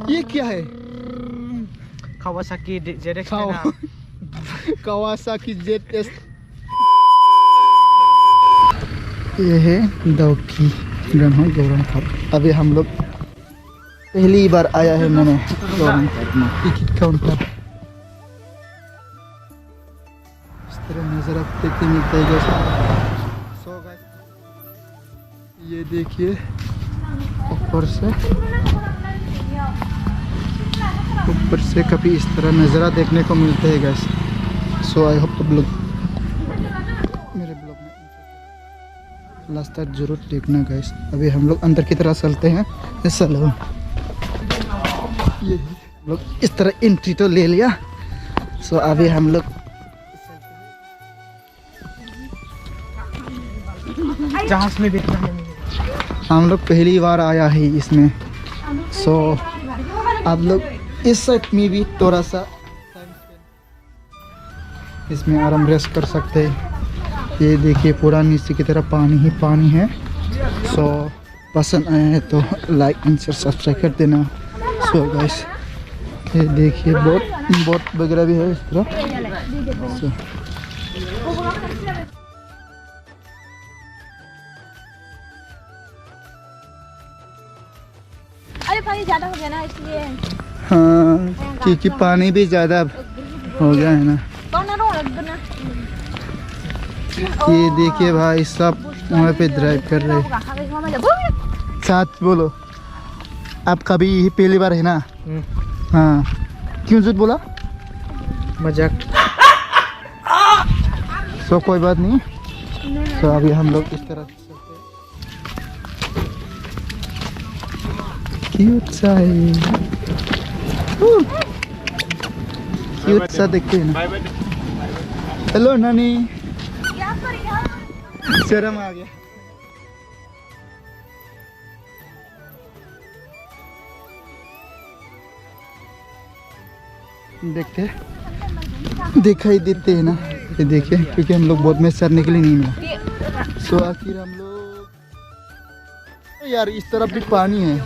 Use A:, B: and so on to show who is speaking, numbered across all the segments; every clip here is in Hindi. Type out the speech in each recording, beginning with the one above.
A: ये क्या है?
B: Kawasaki ZX
A: Kawasaki ZX। ये है दौकी गौरम घाट। अभी हम लोग पहली बार आया है मैंने गौरम घाट में। टिकट काउंटर इस तरह नजर आप देखते मिलता है जैसा। ये देखिए ऊपर से कभी इस तरह नज़ारा देखने को मिलते हैं गैस। सो आई होप आप लोग मेरे ब्लॉग में लास्ट तक जरूर देखना गैस। अभी हम लोग अंदर की तरफ चलते हैं। चलो ये लोग इस तरह एंट्री तो ले लिया। सो अभी हम लोग
B: जहाज में बैठना है।
A: हम लोग पहली बार आया है इसमें। सो आप लोग इस साइड में भी थोड़ा सा इसमें आराम रेस्ट कर सकते हैं। ये देखिए पूरा नीचे की तरफ पानी ही पानी है। सो पसंद आया है तो लाइक एंड शेयर सब्सक्राइब कर देना। सो गाइस ये देखिए बोट वगैरह भी है इस तरह। सो
C: अरे पानी ज़्यादा हो गया ना इसलिए।
A: हाँ क्योंकि पानी भी ज़्यादा हो गया है ना। ये देखिए भाई सब वहाँ पे ड्राइव कर रहे हैं। साथ बोलो आप कभी यही पहली बार है ना? हाँ क्यों झूठ बोला?
B: मजाक।
A: सो कोई बात नहीं। तो अभी हम लोग इस तरह क्यूट सा है। क्यूट सा देखते हैं ना। हेलो नानी। शर्म आ गया। देखते दिखाई देते हैं ना। ये देखिए क्योंकि हम लोग बोट में चढ़ने के लिए नहीं मिला। सो आखिर हम लोग यार इस तरफ भी पानी है।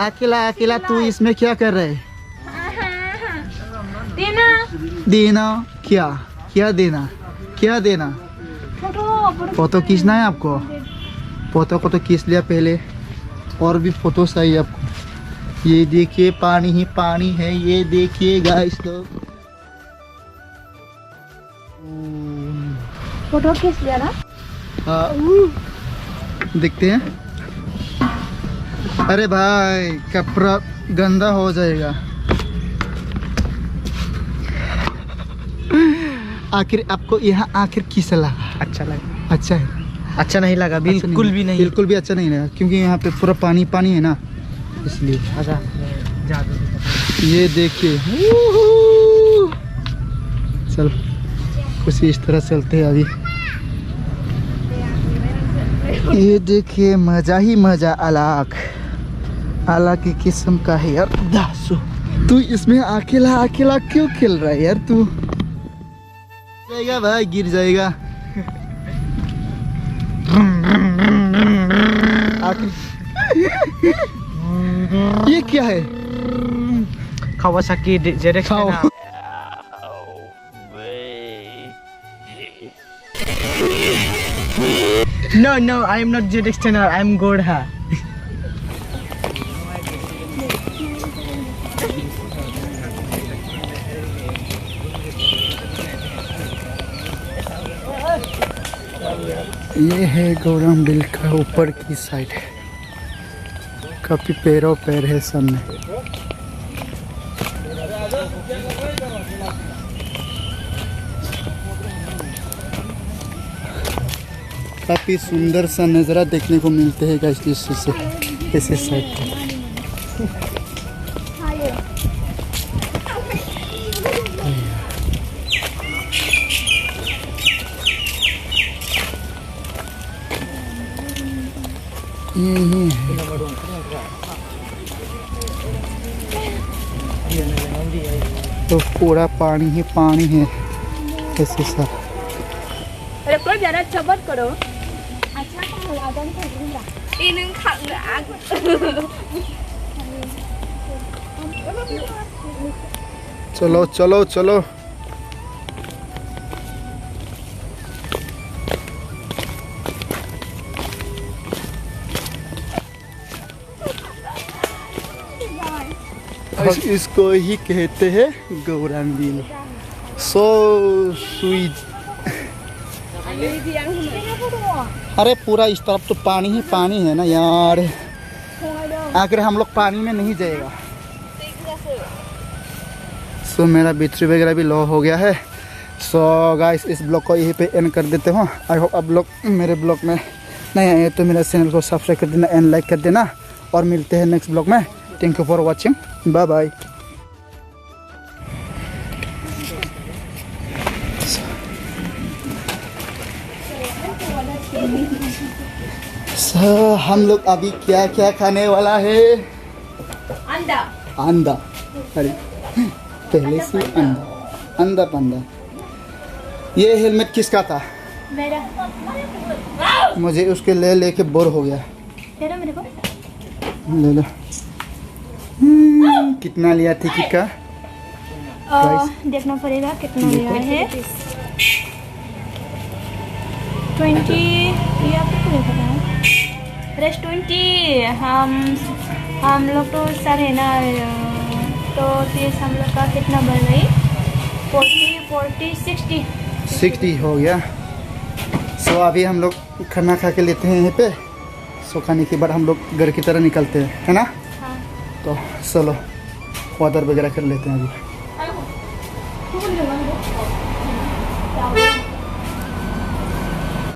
A: अकेला अकेला तू इसमें क्या कर रहे है? देना क्या क्या देना क्या देना? फोटो खींचना है आपको? फोटो को तो खींच लिया पहले और भी फोटो चाहिए आपको। ये देखिए पानी ही पानी है। ये देखिए गाइस लोग
C: फोटो खींच लिया ना।
A: देखते हैं। अरे भाई कपड़ा गंदा हो जाएगा। आखिर आपको यहाँ आखिर किस लगा?
B: अच्छा लगा?
A: अच्छा है।
B: अच्छा नहीं लगा बिल्कुल भी नहीं।
A: बिल्कुल भी अच्छा नहीं लगा क्योंकि यहाँ पे पूरा पानी पानी है ना इसलिए।
B: अच्छा
A: ये देखिए चल कुछ इस तरह चलते हैं अभी। ये देखिए मजा ही मजा अलग की किस्म का है यार। दासू तू इसमें अकेला अकेला क्यों खेल रहा है यार? तू जाएगा भाई गिर जाएगा। ये क्या है?
B: Kawasaki ZX। No, I am not ZX10R, I am Godha।
A: ये है गौरम बिल का ऊपर की साइड। काफी पैरों पैर है सामने। काफी सुंदर सा नज़ारा देखने को मिलते हैं गाइस इस साइड पे। तो पूरा पानी ही पानी है ऐसे सर।
C: अरे कोई ज़्यादा चबट करो। अच्छा तो आदम को दूंगा। इन्हें खाना आग।
A: चलो चलो चलो। इसको ही कहते हैं गौरांग बिल। So sweet. अरे पूरा इस तरफ तो पानी ही पानी है ना यार, आखिर हम लोग पानी में नहीं जाएगा। सो मेरा बैटरी वगैरह भी लो हो गया है। सो गाइस इस ब्लॉग को यहीं पे एंड कर देते हो। आई होप आप लोग मेरे ब्लॉग में नहीं आए तो मेरा चैनल को सब्सक्राइब कर देना एंड लाइक कर देना, और मिलते हैं नेक्स्ट ब्लॉग में। Thank you for watching, bye bye. हम लोग अभी क्या क्या खाने वाला है?
C: अंडा।
A: अंडा। अरे पहले से अंडा अंडा पंडा। ये हेलमेट किसका था?
C: मेरा।
A: मुझे उसके ले लेके बोर हो गया।
C: दे दो मेरे को।
A: ले लो। कितना लिया टिकट का?
C: देखना पड़ेगा कितना लिया है। 20 ये आपको नहीं पता है। रेस्ट 20 हम लोग तो सर है ना, तो 30 हम लोग का कितना बढ़ गई? 40 60
A: हो गया। सो अभी हम लोग खाना खा के लेते हैं यहीं पे। सो खाने के बाद हम लोग घर की तरह निकलते हैं, है ना?
C: हाँ।
A: तो चलो वाटर वगैरह कर लेते हैं अभी।